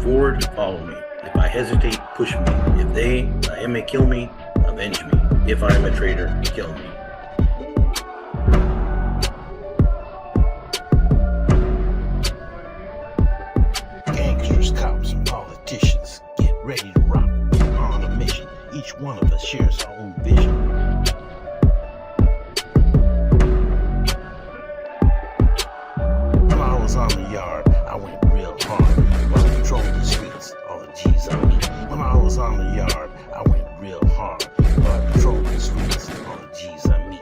forward, follow me. If I hesitate, push me. If they, may kill me, avenge me. If I am a traitor, kill me. Gangsters, cops, and politicians, get ready to rock. We're on a mission. Each one of us shares our own vision. When I was on the yard, I went real hard. While I patrolled the streets, all the G's on me. When I was on the yard, I went real hard. While I patrolled the streets, all the G's on me.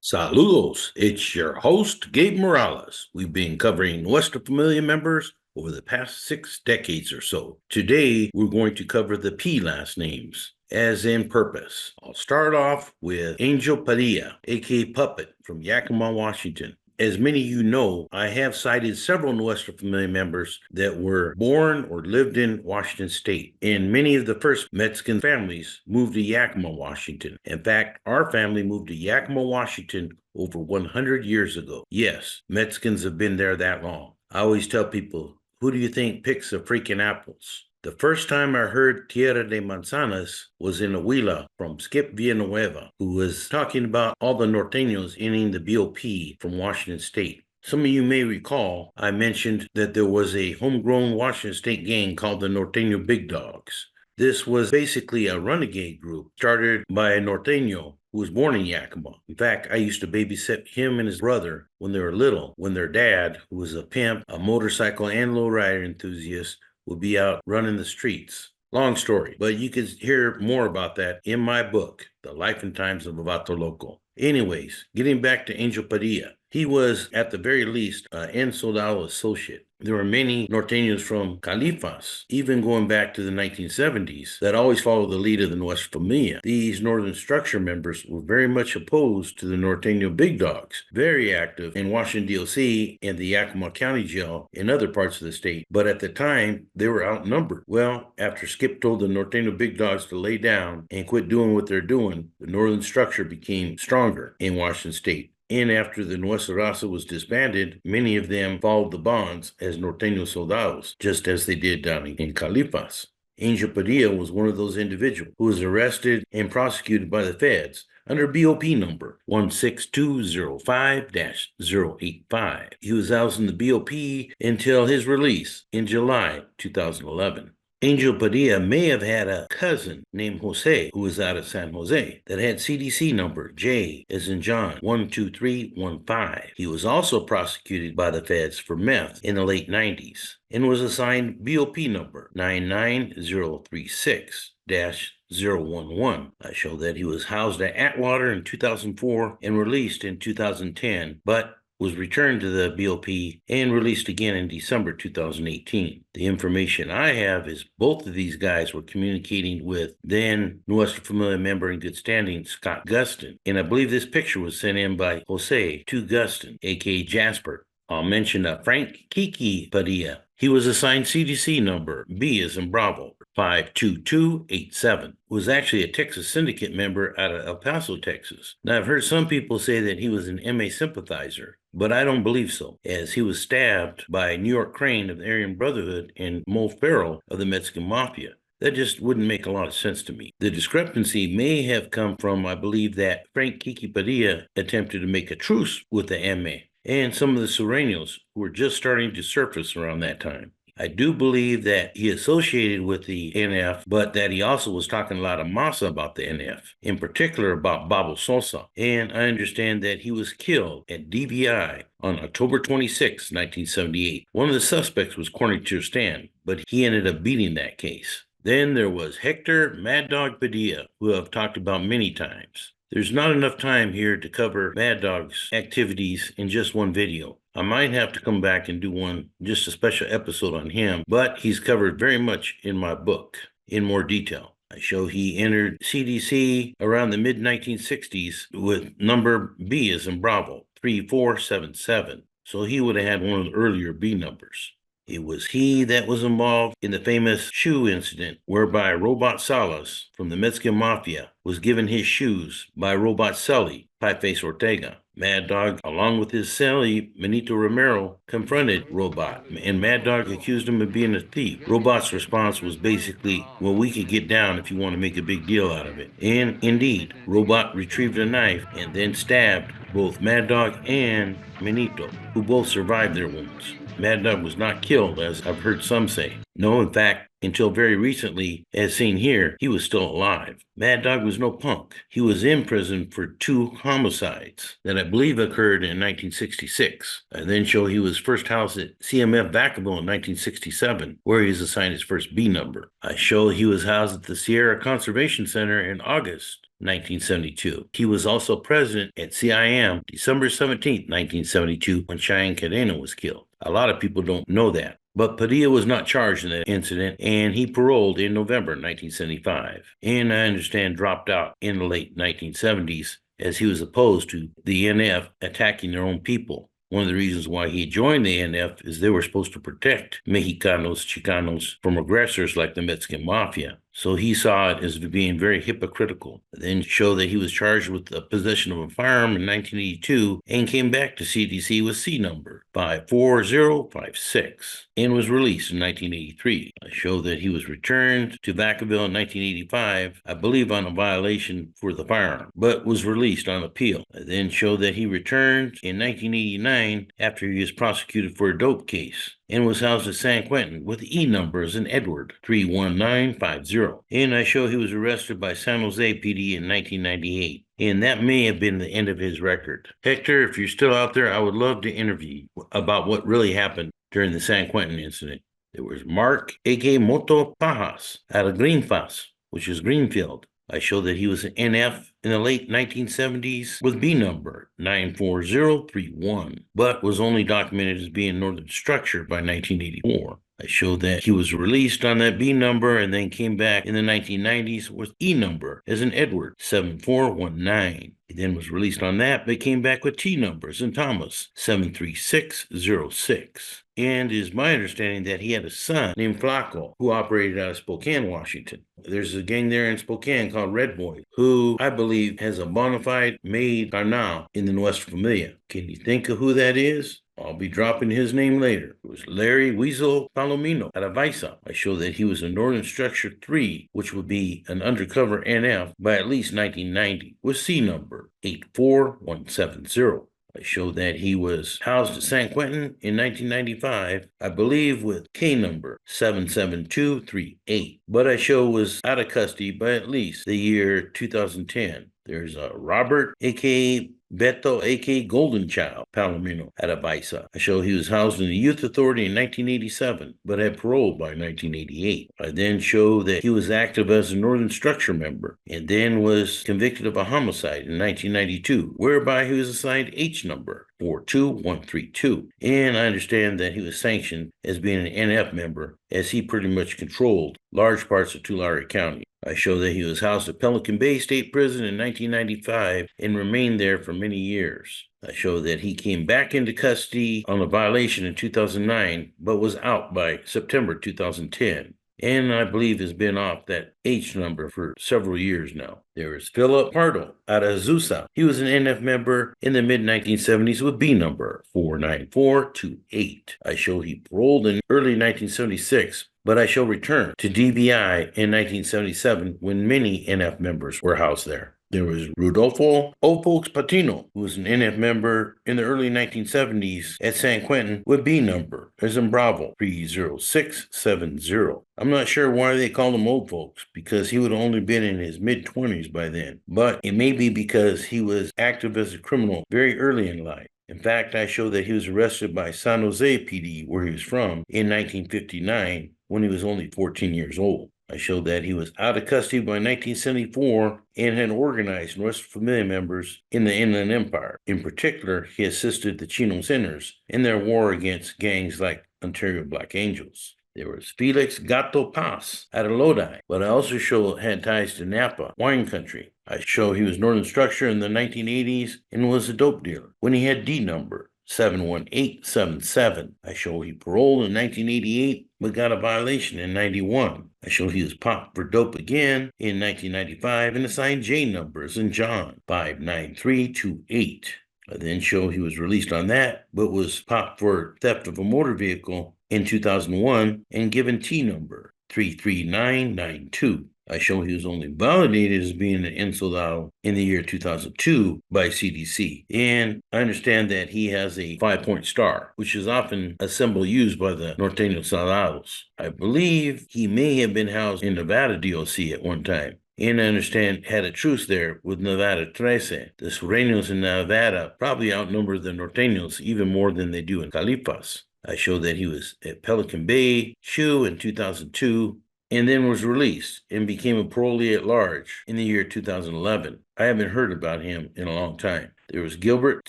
Saludos, it's your host, Gabe Morales. We've been covering Nuestra Familia members over the past 6 decades or so. Today, we're going to cover the P last names, as in purpose. I'll start off with Angel Padilla, aka Puppet, from Yakima, Washington. As many of you know, I have cited several Nuestra Familia members that were born or lived in Washington State, and many of the first Mexican families moved to Yakima, Washington. In fact, our family moved to Yakima, Washington over 100 years ago. Yes, Mexicans have been there that long. I always tell people, who do you think picks the freaking apples? The first time I heard Tierra de Manzanas was in Ahuila from Skip Villanueva, who was talking about all the norteños entering the BOP from Washington State. Some of you may recall I mentioned that there was a homegrown Washington State gang called the Norteño Big Dogs. This was basically a renegade group started by a norteño who was born in Yakima. In fact, I used to babysit him and his brother when they were little, when their dad, who was a pimp, a motorcycle and lowrider enthusiast, would be out running the streets. Long story, but you can hear more about that in my book, The Life and Times of a Vato Loco. Anyways, getting back to Angel Padilla, he was at the very least an soldado associate. There were many norteños from Califas, even going back to the 1970s, that always followed the lead of the Nuestra Familia. These Northern Structure members were very much opposed to the Norteño Big Dogs, very active in Washington, D.C. and the Yakima County Jail in other parts of the state. But at the time, they were outnumbered. Well, after Skip told the Norteño Big Dogs to lay down and quit doing what they're doing, the Northern Structure became stronger in Washington state. And after the Nuestra Raza was disbanded, many of them followed the bonds as Norteño soldados, just as they did down in Califas. Angel Padilla was one of those individuals who was arrested and prosecuted by the feds under BOP number 16205-085. He was housed in the BOP until his release in July 2011. Angel Padilla may have had a cousin named Jose who was out of San Jose that had CDC number J as in John 12315. He was also prosecuted by the feds for meth in the late 90s and was assigned BOP number 99036-011. I show that he was housed at Atwater in 2004 and released in 2010, but was returned to the BOP and released again in December 2018. The information I have is both of these guys were communicating with then Nuestra Familia member in good standing, Scott Gustin. And I believe this picture was sent in by Jose to Gustin, aka Jasper. I'll mention Frank Kiki Padilla. He was assigned CDC number B as in Bravo 52287. Was actually a Texas syndicate member out of El Paso, Texas. Now, I've heard some people say that he was an MA sympathizer, but I don't believe so, as he was stabbed by New York Crane of the Aryan Brotherhood and Mo Farrell of the Mexican Mafia. That just wouldn't make a lot of sense to me. The discrepancy may have come from, I believe, that Frank Kiki Padilla attempted to make a truce with the MA and some of the Sureños who were just starting to surface around that time. I do believe that he associated with the NF, but that he also was talking a lot of massa about the NF, in particular about Babo Sosa. And I understand that he was killed at DBI on October 26, 1978. One of the suspects was Corny Stan, but he ended up beating that case. Then there was Hector Mad Dog Padilla, who I've talked about many times. There's not enough time here to cover Mad Dog's activities in just one video. I might have to come back and do just a special episode on him, but he's covered very much in my book in more detail. I show he entered CDC around the mid-1960s with number B as in Bravo, 3477. So he would have had one of the earlier B numbers. It was he that was involved in the famous shoe incident whereby Robot Salas from the Mexican Mafia was given his shoes by Robot Sully, Pieface Ortega. Mad Dog, along with his cellie, Benito Romero, confronted Robot, and Mad Dog accused him of being a thief. Robot's response was basically, well, we could get down if you want to make a big deal out of it. And indeed, Robot retrieved a knife and then stabbed both Mad Dog and Benito, who both survived their wounds. Mad Dog was not killed, as I've heard some say. No, in fact, until very recently, as seen here, he was still alive. Mad Dog was no punk. He was in prison for 2 homicides that I believe occurred in 1966. I then show he was first housed at CMF Vacaville in 1967, where he was assigned his first B number. I show he was housed at the Sierra Conservation Center in August 1972. He was also president at CIM December 17, 1972, when Cheyenne Cadena was killed. A lot of people don't know that. But Padilla was not charged in that incident, and he paroled in November 1975. And I understand dropped out in the late 1970s as he was opposed to the NF attacking their own people. One of the reasons why he joined the NF is they were supposed to protect Mexicanos, Chicanos from aggressors like the Mexican Mafia. So he saw it as being very hypocritical. Then show that he was charged with the possession of a firearm in 1982 and came back to CDC with C number 54056 and was released in 1983. I show that he was returned to Vacaville in 1985, I believe on a violation for the firearm, but was released on appeal. I then show that he returned in 1989 after he was prosecuted for a dope case and was housed at San Quentin with E number as in Edward 31950. And I show he was arrested by San Jose PD in 1998. And that may have been the end of his record. Hector, if you're still out there, I would love to interview you about what really happened during the San Quentin incident. There was Mark A.K. Moto Pajas out of Greenfas, which is Greenfield. I show that he was an NF in the late 1970s with B number 94031, but was only documented as being Northern Structure by 1984. I showed that he was released on that B number and then came back in the 1990s with E number as in Edward 7419. He then was released on that, but came back with T numbers in Thomas 73606. And it is my understanding that he had a son named Flaco who operated out of Spokane, Washington. There's a gang there in Spokane called Red Boys, who I believe has a bona fide maid carnal in the Nuestra Familia. Can you think of who that is? I'll be dropping his name later. It was Larry Weasel Palomino out of Visa. I show that he was a Northern Structure 3, which would be an undercover NF by at least 1990, with C number 84170. I show that he was housed at San Quentin in 1995, I believe with K number 77238, but I show was out of custody by at least the year 2010. There's a Robert, a.k.a. Beto, a.k.a. Golden Child, Palomino, out of Visa. I show he was housed in the Youth Authority in 1987, but had paroled by 1988. I then show that he was active as a Northern Structure member, and then was convicted of a homicide in 1992, whereby he was assigned H number 42132. And I understand that he was sanctioned as being an NF member, as he pretty much controlled large parts of Tulare County. I show that he was housed at Pelican Bay State Prison in 1995 and remained there for many years. I show that he came back into custody on a violation in 2009, but was out by September 2010. And I believe has been off that H number for several years now. There is Philip Pardo out of Azusa. He was an NF member in the mid-1970s with B number 49428. I show he paroled in early 1976, but I shall return to DBI in 1977 when many NF members were housed there. There was Rodolfo Opos Patino, who was an NF member in the early 1970s at San Quentin with B number, as in Bravo, 30670. I'm not sure why they called him old folks, because he would have only been in his mid-20s by then. But it may be because he was active as a criminal very early in life. In fact, I show that he was arrested by San Jose PD, where he was from, in 1959 when he was only 14 years old. I showed that he was out of custody by 1974 and had organized Nuestra Familia members in the Inland Empire. In particular, he assisted the Chino Sinners in their war against gangs like Ontario Black Angels. There was Felix Gato Paz out of Lodi, but I also show had ties to Napa, wine country. I show he was Northern Structure in the 1980s and was a dope dealer when he had D number 71877. I show he paroled in 1988 but got a violation in 91. I show he was popped for dope again in 1995 and assigned J numbers in John 59328. I then show he was released on that, but was popped for theft of a motor vehicle in 2001 and given T number 33992. I show he was only validated as being an ensoldado in the year 2002 by CDC. And I understand that he has a 5-point star, which is often a symbol used by the Norteño Soldados. I believe he may have been housed in Nevada DOC at one time. And I understand had a truce there with Nevada 13. The Sureños in Nevada probably outnumber the Norteños even more than they do in Califas. I showed that he was at Pelican Bay, Shoe in 2002, and then was released and became a parolee at large in the year 2011. I haven't heard about him in a long time. There was Gilbert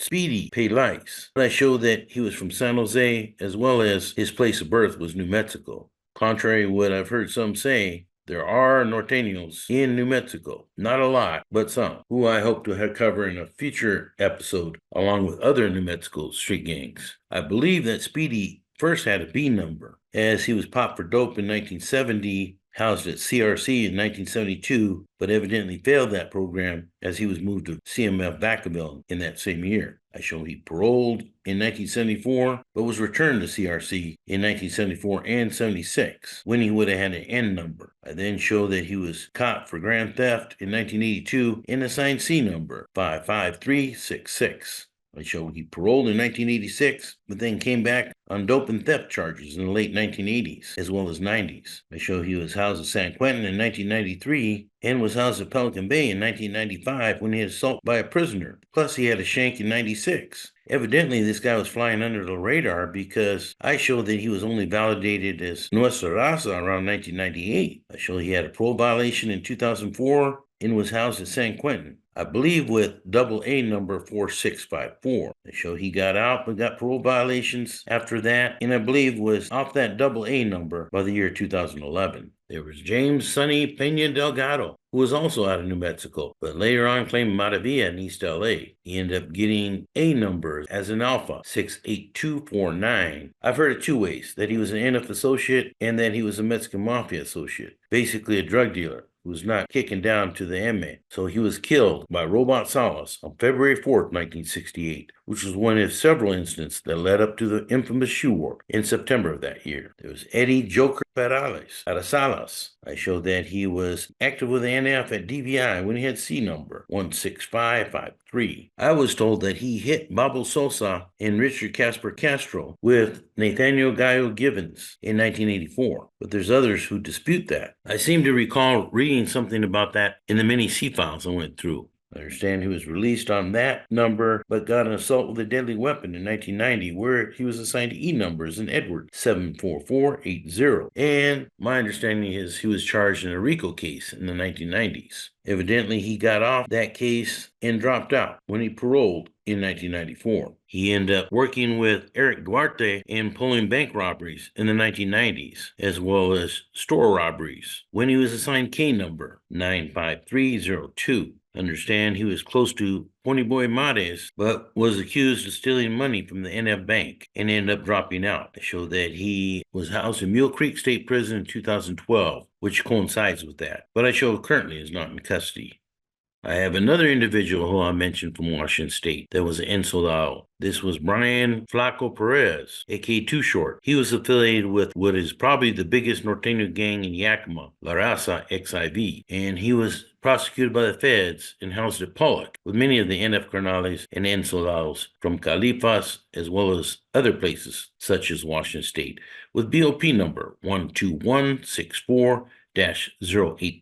Speedy Pelice. I showed that he was from San Jose, as well as his place of birth was New Mexico. Contrary to what I've heard some say, there are Norteños in New Mexico. Not a lot, but some, who I hope to cover in a future episode, along with other New Mexico street gangs. I believe that Speedy first had a B number, as he was popped for dope in 1970, housed at CRC in 1972, but evidently failed that program as he was moved to CMF Vacaville in that same year. I show he paroled in 1974, but was returned to CRC in 1974 and 76, when he would have had an N number. I then show that he was caught for grand theft in 1982 and assigned C number 55366. I showed he paroled in 1986, but then came back on dope and theft charges in the late 1980s, as well as 90s. I show he was housed at San Quentin in 1993 and was housed at Pelican Bay in 1995 when he had assault by a prisoner. Plus, he had a shank in 96. Evidently, this guy was flying under the radar because I showed that he was only validated as Nuestra Raza around 1998. I showed he had a parole violation in 2004 and was housed at San Quentin, I believe with AA number 4654. They show he got out but got parole violations after that, and I believe was off that AA number by the year 2011. There was James Sonny Pena Delgado, who was also out of New Mexico, but later on claimed Matavilla in East LA. He ended up getting A number as an Alpha, 68249. I've heard it two ways, that he was an NF associate and that he was a Mexican Mafia associate, basically a drug dealer who was not kicking down to the MA. So he was killed by Robot Salas on February 4th, 1968, which was one of several incidents that led up to the infamous shoe war in September of that year. There was Eddie Joker Perales out of Salas. I showed that he was active with the NF at DVI when he had C number 16553. I was told that he hit Babel Sosa and Richard Casper Castro with Nathaniel Gallo Givens in 1984, but there's others who dispute that. I seem to recall reading something about that in the many C files I went through. I understand he was released on that number, but got an assault with a deadly weapon in 1990, where he was assigned to E numbers in Edward 74480. And my understanding is he was charged in a RICO case in the 1990s. Evidently, he got off that case and dropped out when he paroled in 1994. He ended up working with Eric Duarte in pulling bank robberies in the 1990s, as well as store robberies, when he was assigned K number 95302. Understand he was close to Ponyboy Mades, but was accused of stealing money from the NF Bank and ended up dropping out. It showed that he was housed in Mule Creek State Prison in 2012, which coincides with that. But I show currently is not in custody. I have another individual who I mentioned from Washington State that was an soldado. This was Brian Flaco Perez, aka Too Short. He was affiliated with what is probably the biggest norteño gang in Yakima, La Raza XIV, and he was prosecuted by the feds and housed at Pollock with many of the NF Carnales and Soldados from Califas as well as other places such as Washington State with BOP number 12164-085.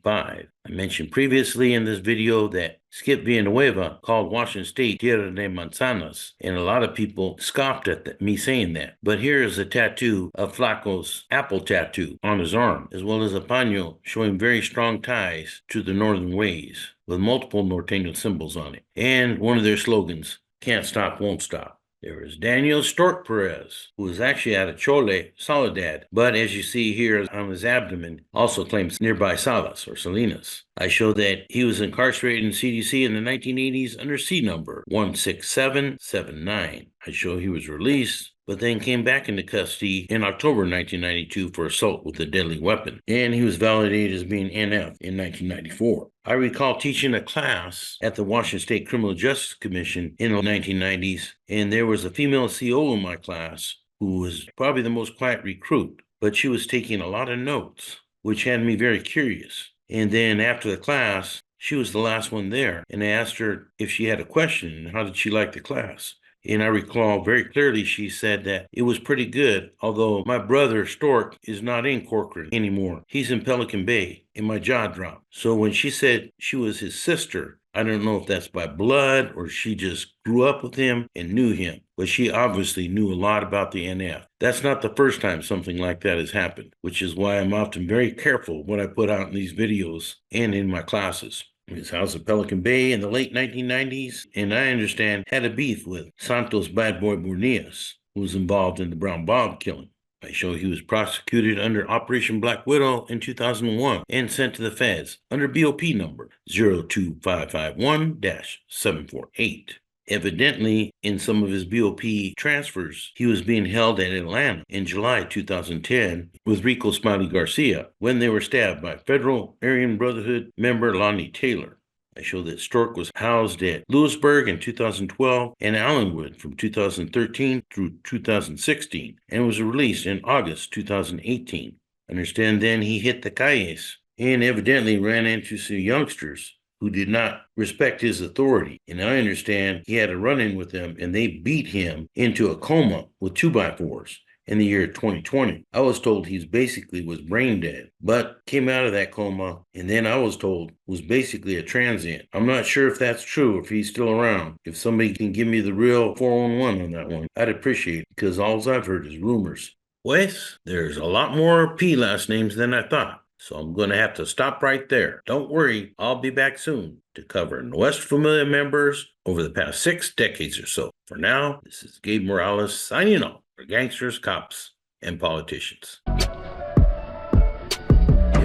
I mentioned previously in this video that Skip Villanueva called Washington State Tierra de Manzanas, and a lot of people scoffed at me saying that. But here is a tattoo of Flaco's apple tattoo on his arm, as well as a paño showing very strong ties to the northern ways, with multiple norteño symbols on it, and one of their slogans, "Can't stop, won't stop." There is Daniel Stork Perez, who is actually out of Chole, Soledad, but as you see here on his abdomen, also claims nearby Salas or Salinas. I show that he was incarcerated in CDC in the 1980s under C number 16779. I show he was released, but then came back into custody in October 1992 for assault with a deadly weapon, and he was validated as being NF in 1994. I recall teaching a class at the Washington State Criminal Justice Commission in the 1990s, and there was a female CO in my class who was probably the most quiet recruit, but she was taking a lot of notes, which had me very curious. And then after the class, she was the last one there, and I asked her if she had a question and how did she like the class. And I recall very clearly she said that it was pretty good, although my brother Stork is not in Corcoran anymore. He's in Pelican Bay, and my jaw dropped. So when she said she was his sister, I don't know if that's by blood or she just grew up with him and knew him, but she obviously knew a lot about the NF. That's not the first time something like that has happened, which is why I'm often very careful what I put out in these videos and in my classes. His house at Pelican Bay in the late 1990s, and I understand had a beef with Santos Bad Boy Bornias, who was involved in the Brown Bob killing. I show he was prosecuted under Operation Black Widow in 2001 and sent to the feds under BOP number 02551-748. Evidently, in some of his BOP transfers, he was being held at Atlanta in July 2010 with Rico Smiley Garcia when they were stabbed by Federal Aryan Brotherhood member Lonnie Taylor. I show that Stork was housed at Lewisburg in 2012 and Allenwood from 2013 through 2016 and was released in August 2018. I understand then he hit the calles and evidently ran into some youngsters who did not respect his authority. And I understand he had a run-in with them and they beat him into a coma with 2x4s in the year 2020. I was told he basically was brain dead, but came out of that coma, and then I was told was basically a transient. I'm not sure if that's true, if he's still around. If somebody can give me the real 411 on that one, I'd appreciate it, because all I've heard is rumors. Wes, there's a lot more P last names than I thought. So I'm going to have to stop right there. Don't worry, I'll be back soon to cover Nuestra Familia members over the past 6 decades or so. For now, this is Gabe Morales signing off for gangsters, cops, and politicians. If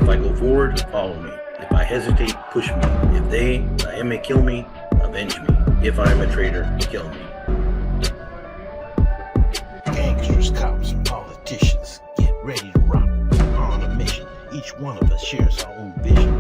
I go forward, follow me. If I hesitate, push me. If they, I may kill me, avenge me. If I am a traitor, kill me. Gangsters, cops, and politicians, get ready to rock on a mission. Each one of us shares our own vision.